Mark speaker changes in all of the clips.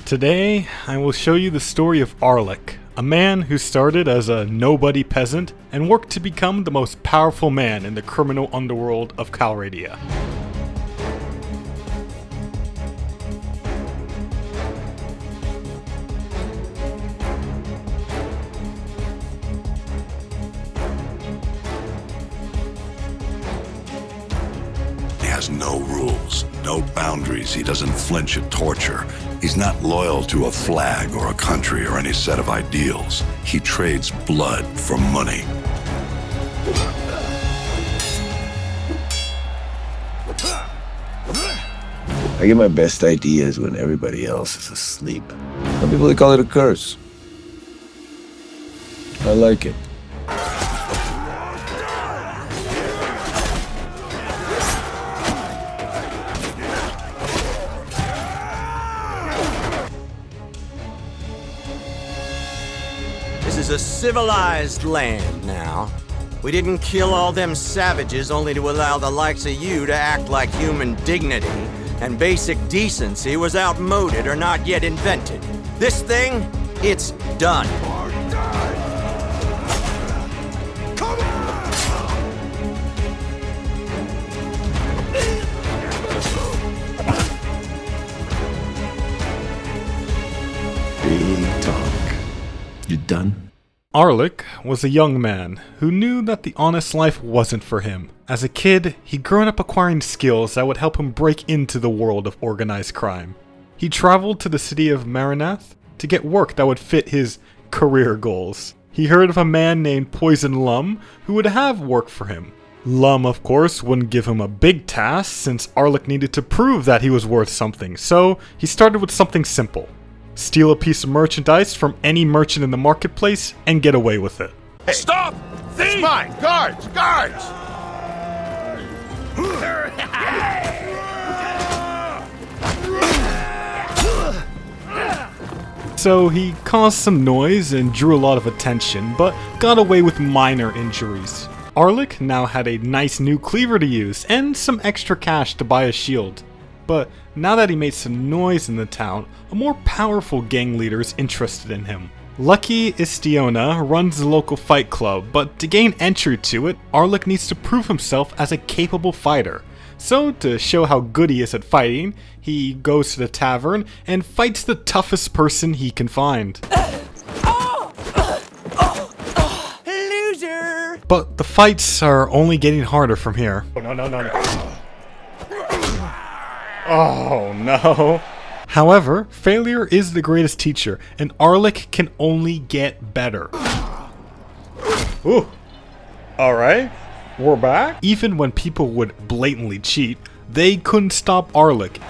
Speaker 1: Today, I will show you the story of Arlik, a man who started as a nobody peasant and worked to become the most powerful man in the criminal underworld of Calradia.
Speaker 2: He has no rules, no boundaries. He doesn't flinch at torture. He's not loyal to a flag or a country or any set of ideals. He trades blood for money.
Speaker 3: I get my best ideas when everybody else is asleep. Some people, they call it a curse. I like it.
Speaker 4: This is a civilized land now. We didn't kill all them savages only to allow the likes of you to act like human dignity and basic decency was outmoded or not yet invented. This thing, it's done.
Speaker 3: Big talk. You done?
Speaker 1: Arlik was a young man who knew that the honest life wasn't for him. As a kid, he'd grown up acquiring skills that would help him break into the world of organized crime. He traveled to the city of Marinath to get work that would fit his career goals. He heard of a man named Poison Lum who would have work for him. Lum, of course, wouldn't give him a big task since Arlik needed to prove that he was worth something, so he started with something simple. Steal a piece of merchandise from any merchant in the marketplace and get away with it.
Speaker 5: Hey, stop! Thief! It's mine! Guards! Guards!
Speaker 1: So he caused some noise and drew a lot of attention, but got away with minor injuries. Arlik now had a nice new cleaver to use and some extra cash to buy a shield. But now that he made some noise in the town, a more powerful gang leader is interested in him. Lucky Istiona runs the local fight club, but to gain entry to it, Arlik needs to prove himself as a capable fighter. So to show how good he is at fighting, he goes to the tavern and fights the toughest person he can find.
Speaker 4: Loser!
Speaker 1: But the fights are only getting harder from here. Oh, no. Oh no. However, failure is the greatest teacher, and Arlik can only get better. Ooh. Alright, we're back. Even when people would blatantly cheat, they couldn't stop Arlik.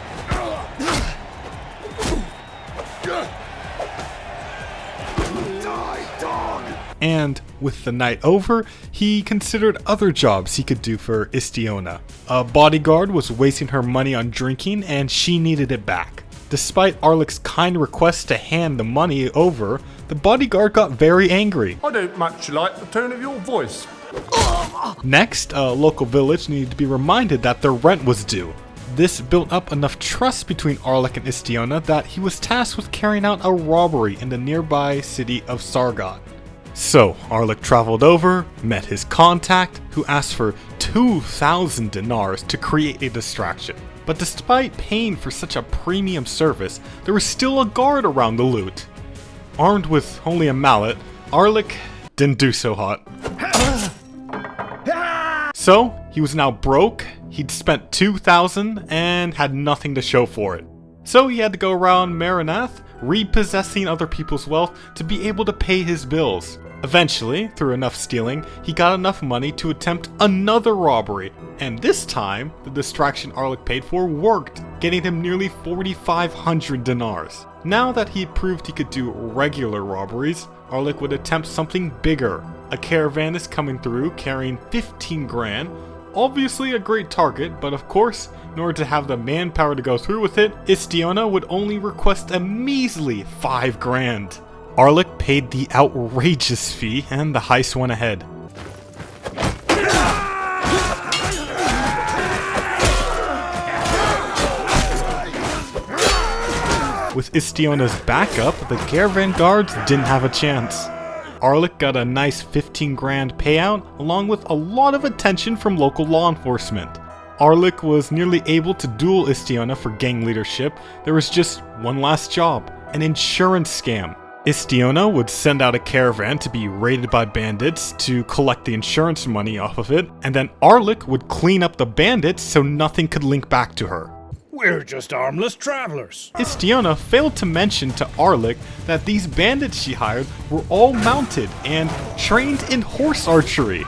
Speaker 1: And with the night over, he considered other jobs he could do for Istiona. A bodyguard was wasting her money on drinking and she needed it back. Despite Arlik's kind request to hand the money over, the bodyguard got very angry.
Speaker 5: I don't much like the tone of your voice.
Speaker 1: Next, a local village needed to be reminded that their rent was due. This built up enough trust between Arlik and Istiona that he was tasked with carrying out a robbery in the nearby city of Sargot. So, Arlik traveled over, met his contact, who asked for 2,000 dinars to create a distraction. But despite paying for such a premium service, there was still a guard around the loot. Armed with only a mallet, Arlik didn't do so hot. So, he was now broke, he'd spent 2,000 and had nothing to show for it. So he had to go around Marinath, repossessing other people's wealth to be able to pay his bills. Eventually, through enough stealing, he got enough money to attempt another robbery, and this time, the distraction Arlik paid for worked, getting him nearly 4,500 dinars. Now that he had proved he could do regular robberies, Arlik would attempt something bigger. A caravan is coming through carrying 15 grand, obviously a great target, but of course, in order to have the manpower to go through with it, Istiona would only request a measly 5 grand. Arlik paid the outrageous fee and the heist went ahead. With Istiona's backup, the caravan guards didn't have a chance. Arlik got a nice 15 grand payout, along with a lot of attention from local law enforcement. Arlik was nearly able to duel Istiona for gang leadership. There was just one last job, an insurance scam. Istiona would send out a caravan to be raided by bandits to collect the insurance money off of it, and then Arlik would clean up the bandits so nothing could link back to her.
Speaker 5: We're just harmless travelers.
Speaker 1: Istiona failed to mention to Arlik that these bandits she hired were all mounted and trained in horse archery.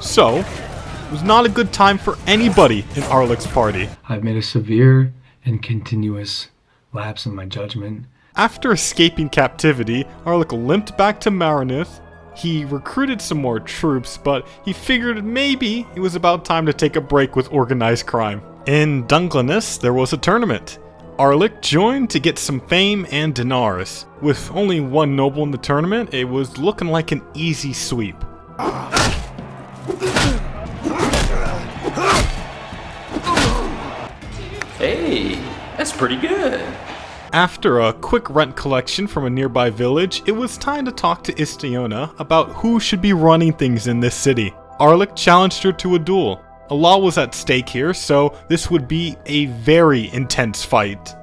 Speaker 1: So, it was not a good time for anybody in Arlik's party.
Speaker 6: I've made a severe and continuous lapse in my judgment.
Speaker 1: After escaping captivity, Arlik limped back to Maraneth. He recruited some more troops, but he figured maybe it was about time to take a break with organized crime. In Dungeness, there was a tournament. Arlik joined to get some fame and dinars. With only one noble in the tournament, it was looking like an easy sweep.
Speaker 7: Hey, that's pretty good.
Speaker 1: After a quick rent collection from a nearby village, it was time to talk to Istiona about who should be running things in this city. Arlik challenged her to a duel. A law was at stake here, so this would be a very intense fight.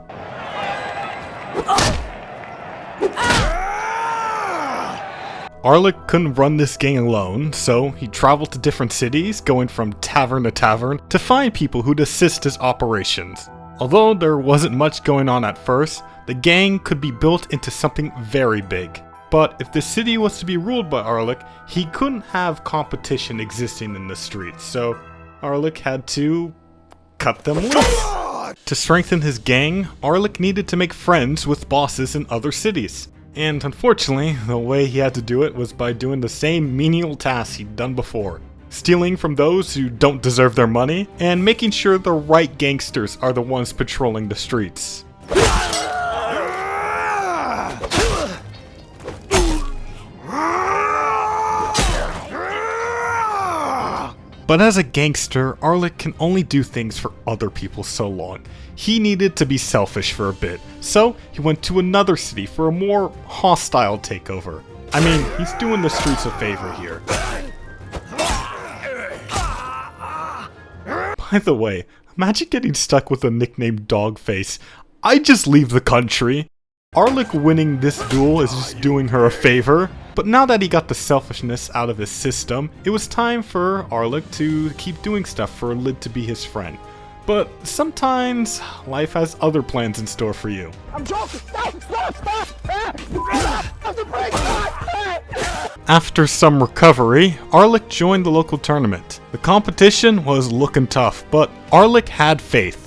Speaker 1: Arlik couldn't run this gang alone, so he traveled to different cities, going from tavern to tavern, to find people who'd assist his operations. Although there wasn't much going on at first, the gang could be built into something very big. But if the city was to be ruled by Arlik, he couldn't have competition existing in the streets, so Arlik had to cut them loose. To strengthen his gang, Arlik needed to make friends with bosses in other cities. And unfortunately, the way he had to do it was by doing the same menial tasks he'd done before. Stealing from those who don't deserve their money, and making sure the right gangsters are the ones patrolling the streets. But as a gangster, Arlik can only do things for other people so long. He needed to be selfish for a bit, so he went to another city for a more hostile takeover. I mean, he's doing the streets a favor here. By the way, imagine getting stuck with a nickname Dogface. I'd just leave the country. Arlik winning this duel is just doing her a favor. But now that he got the selfishness out of his system, it was time for Arlik to keep doing stuff for Lid to be his friend. But sometimes life has other plans in store for you.
Speaker 8: I'm joking! Stop!
Speaker 1: After some recovery, Arlik joined the local tournament. The competition was looking tough, but Arlik had faith.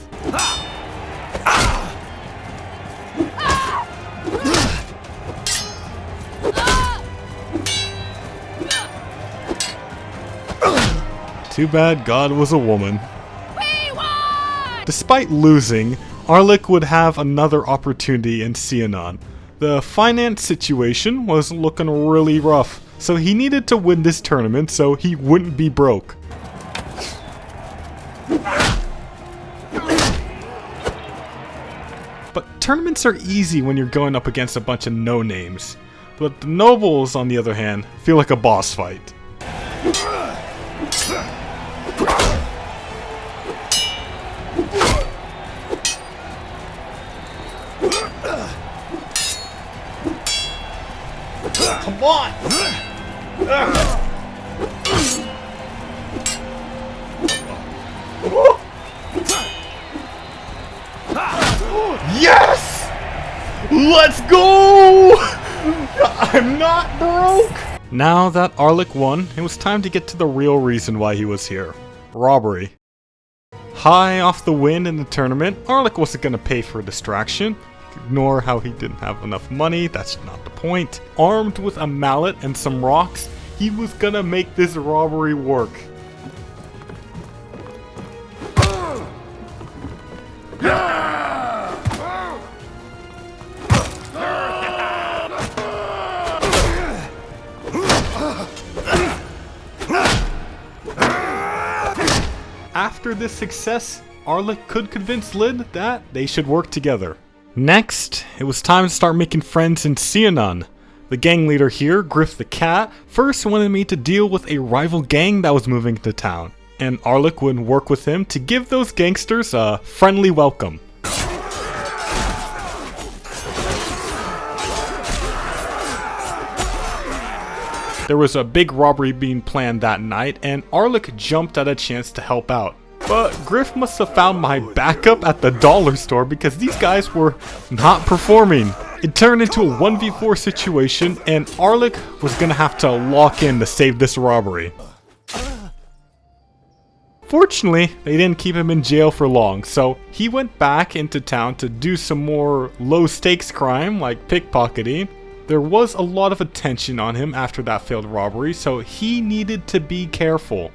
Speaker 1: Too bad God was a woman. Despite losing, Arlik would have another opportunity in Seonon. The finance situation was looking really rough, so he needed to win this tournament so he wouldn't be broke. But tournaments are easy when you're going up against a bunch of no-names. But the nobles, on the other hand, feel like a boss fight. Come on! Yes! Let's go! I'm not broke! Now that Arlik won, it was time to get to the real reason why he was here. Robbery. High off the win in the tournament, Arlik wasn't going to pay for a distraction. Ignore how he didn't have enough money, that's not the point. Armed with a mallet and some rocks, he was gonna make this robbery work. After this success, Arlik could convince Lid that they should work together. Next, it was time to start making friends in Seonon. The gang leader here, Griff the Cat, first wanted me to deal with a rival gang that was moving to town, and Arlick would work with him to give those gangsters a friendly welcome. There was a big robbery being planned that night, and Arlick jumped at a chance to help out. But Griff must have found my backup at the dollar store because these guys were not performing. It turned into a 1v4 situation, and Arlick was gonna have to lock in to save this robbery. Fortunately, they didn't keep him in jail for long, so he went back into town to do some more low-stakes crime like pickpocketing. There was a lot of attention on him after that failed robbery, so he needed to be careful.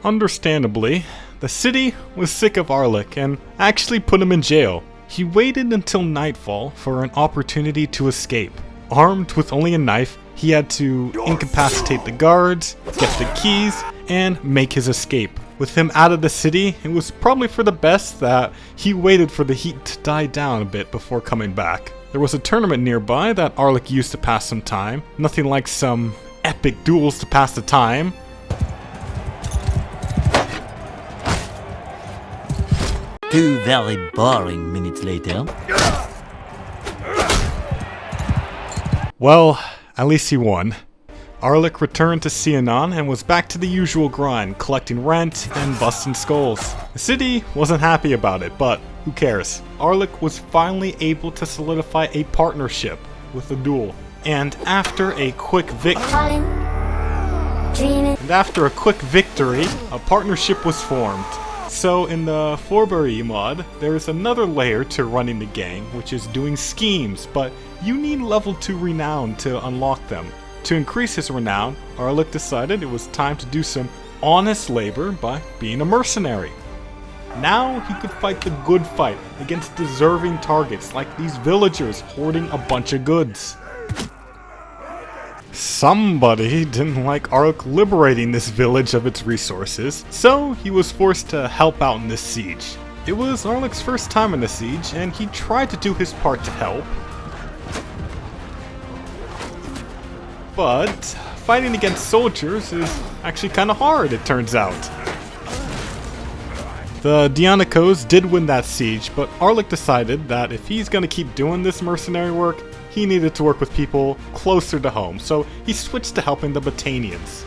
Speaker 1: Understandably, the city was sick of Arlick and actually put him in jail. He waited until nightfall for an opportunity to escape. Armed with only a knife, he had to incapacitate the guards, get the keys, and make his escape. With him out of the city, it was probably for the best that he waited for the heat to die down a bit before coming back. There was a tournament nearby that Arlick used to pass some time. Nothing like some epic duels to pass the time.
Speaker 9: Two very boring minutes later.
Speaker 1: Well, at least he won. Arlick returned to Seonon and was back to the usual grind, collecting rent and busting skulls. The city wasn't happy about it, but who cares? Arlick was finally able to solidify a partnership with the duel. And after a quick victory, a partnership was formed. So in the Forbury mod, there is another layer to running the gang, which is doing schemes, but you need level 2 renown to unlock them. To increase his renown, Arlick decided it was time to do some honest labor by being a mercenary. Now he could fight the good fight against deserving targets like these villagers hoarding a bunch of goods. Somebody didn't like Arlick liberating this village of its resources, so he was forced to help out in this siege. It was Arlick's first time in the siege, and he tried to do his part to help. But fighting against soldiers is actually kind of hard, it turns out. The Dianicos did win that siege, but Arlick decided that if he's going to keep doing this mercenary work, he needed to work with people closer to home, so he switched to helping the Botanians.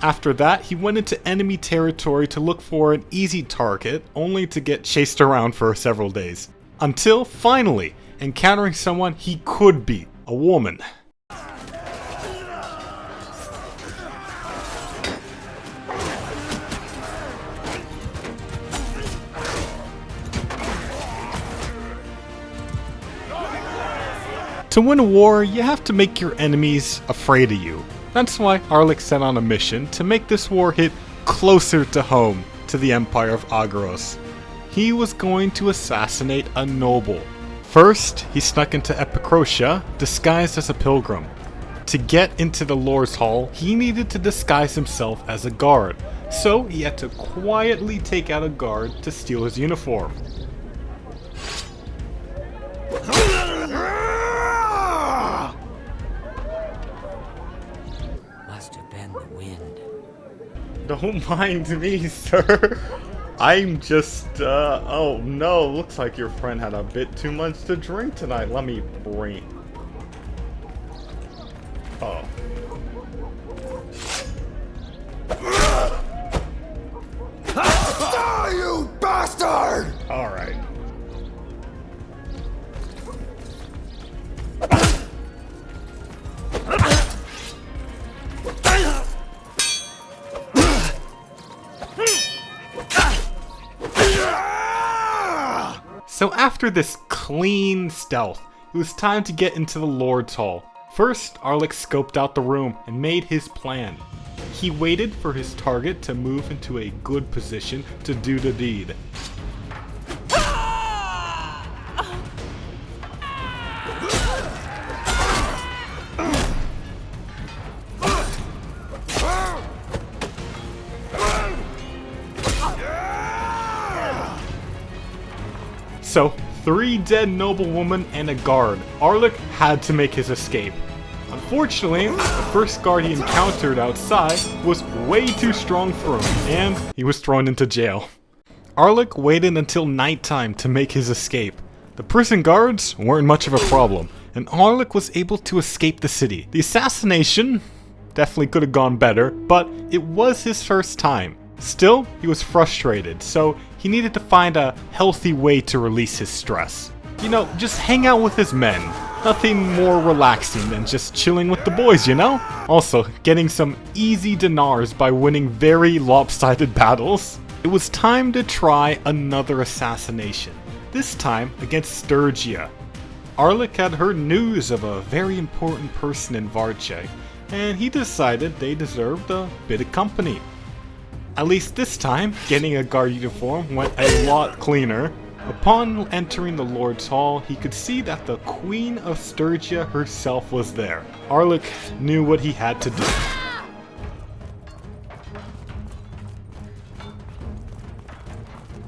Speaker 1: After that, he went into enemy territory to look for an easy target, only to get chased around for several days. Until, finally, encountering someone he could beat, a woman. To win a war, you have to make your enemies afraid of you. That's why Arlick set on a mission to make this war hit closer to home to the Empire of Agros. He was going to assassinate a noble. First, he snuck into Epicrotia, disguised as a pilgrim. To get into the Lord's Hall, he needed to disguise himself as a guard, so he had to quietly take out a guard to steal his uniform. Don't mind me, sir. I'm just, oh no, looks like your friend had a bit too much to drink tonight. Let me bring... Oh.
Speaker 2: Die, you bastard!
Speaker 1: Alright. So after this clean stealth, it was time to get into the Lord's Hall. First, Arlick scoped out the room and made his plan. He waited for his target to move into a good position to do the deed. So, 3 dead noblewomen and a guard. Arlik had to make his escape. Unfortunately, the first guard he encountered outside was way too strong for him, and he was thrown into jail. Arlik waited until nighttime to make his escape. The prison guards weren't much of a problem, and Arlik was able to escape the city. The assassination definitely could have gone better, but it was his first time. Still, he was frustrated, so he needed to find a healthy way to release his stress. You know, just hang out with his men. Nothing more relaxing than just chilling with the boys, you know? Also, getting some easy dinars by winning very lopsided battles. It was time to try another assassination, this time against Sturgia. Arlik had heard news of a very important person in Varche, and he decided they deserved a bit of company. At least this time, getting a guard uniform went a lot cleaner. Upon entering the Lord's Hall, he could see that the Queen of Sturgia herself was there. Arlik knew what he had to do.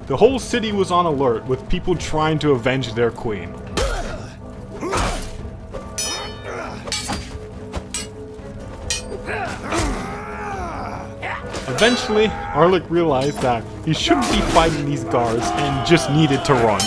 Speaker 1: The whole city was on alert, with people trying to avenge their queen. Eventually, Arlik realized that he shouldn't be fighting these guards and just needed to run.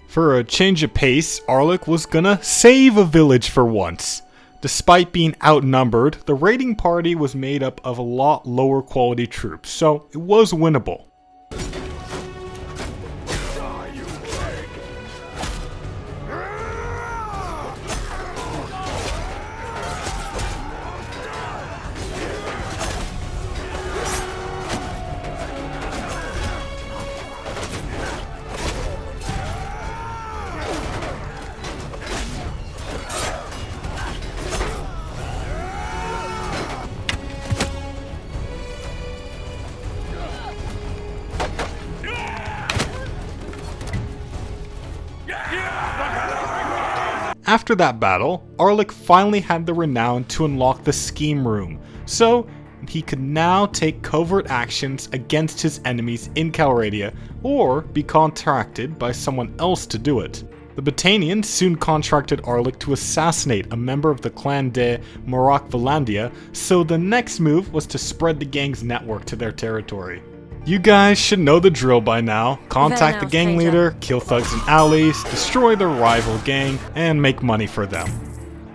Speaker 1: For a change of pace, Arlik was gonna save a village for once. Despite being outnumbered, the raiding party was made up of a lot lower quality troops, so it was winnable. After that battle, Arlik finally had the renown to unlock the scheme room, so he could now take covert actions against his enemies in Calradia, or be contracted by someone else to do it. The Batanians soon contracted Arlik to assassinate a member of the clan de Morak-Valandia, so the next move was to spread the gang's network to their territory. You guys should know the drill by now. Contact the gang leader, kill thugs in alleys, destroy their rival gang, and make money for them.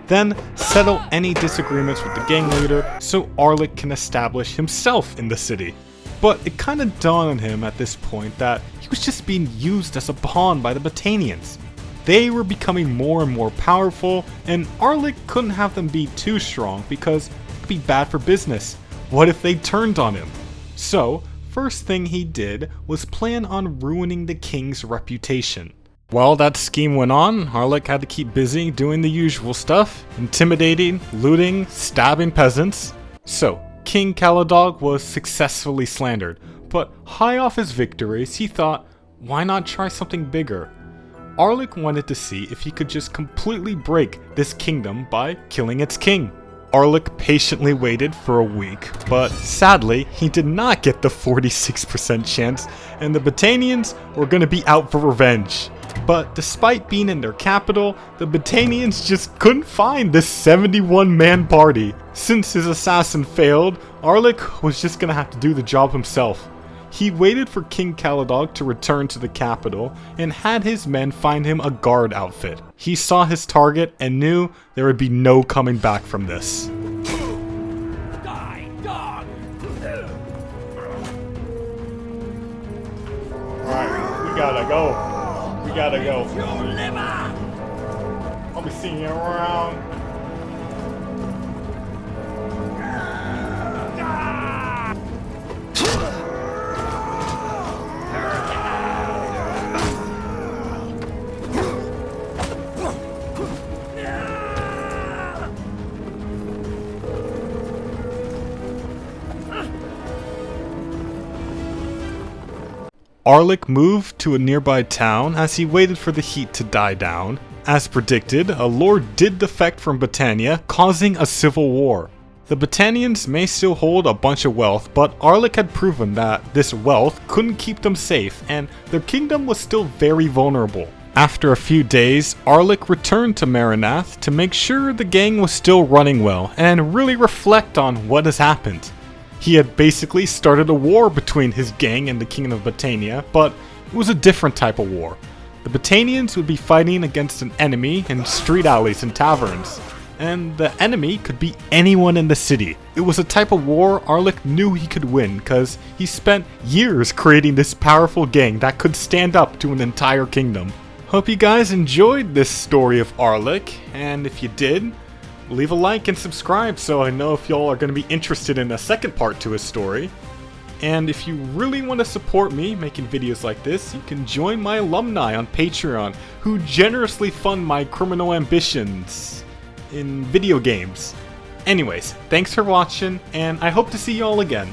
Speaker 1: Then, settle any disagreements with the gang leader so Arlik can establish himself in the city. But it kinda dawned on him at this point that he was just being used as a pawn by the Batanians. They were becoming more and more powerful, and Arlik couldn't have them be too strong because it could be bad for business. What if they turned on him? So, first thing he did was plan on ruining the king's reputation. While that scheme went on, Arlik had to keep busy doing the usual stuff, intimidating, looting, stabbing peasants. So, King Caladog was successfully slandered, but high off his victories, he thought, why not try something bigger? Arlik wanted to see if he could just completely break this kingdom by killing its king. Arlik patiently waited for a week, but sadly, he did not get the 46% chance, and the Batanians were going to be out for revenge. But despite being in their capital, the Batanians just couldn't find this 71-man party. Since his assassin failed, Arlik was just going to have to do the job himself. He waited for King Caladog to return to the capital and had his men find him a guard outfit. He saw his target and knew there would be no coming back from this.
Speaker 5: Die, dog!
Speaker 1: Alright, we gotta go. We gotta go. I'll be seeing you around. Arlik moved to a nearby town as he waited for the heat to die down. As predicted, a lord did defect from Britannia, causing a civil war. The Britannians may still hold a bunch of wealth, but Arlik had proven that this wealth couldn't keep them safe, and their kingdom was still very vulnerable. After a few days, Arlik returned to Maranath to make sure the gang was still running well, and really reflect on what has happened. He had basically started a war between his gang and the Kingdom of Britannia, but it was a different type of war. The Britannians would be fighting against an enemy in street alleys and taverns. And the enemy could be anyone in the city. It was a type of war Arlik knew he could win because he spent years creating this powerful gang that could stand up to an entire kingdom. Hope you guys enjoyed this story of Arlik, and if you did, leave a like and subscribe so I know if y'all are going to be interested in a second part to his story. And if you really want to support me making videos like this, you can join my alumni on Patreon who generously fund my criminal ambitions in video games. Anyways, thanks for watching, and I hope to see y'all again.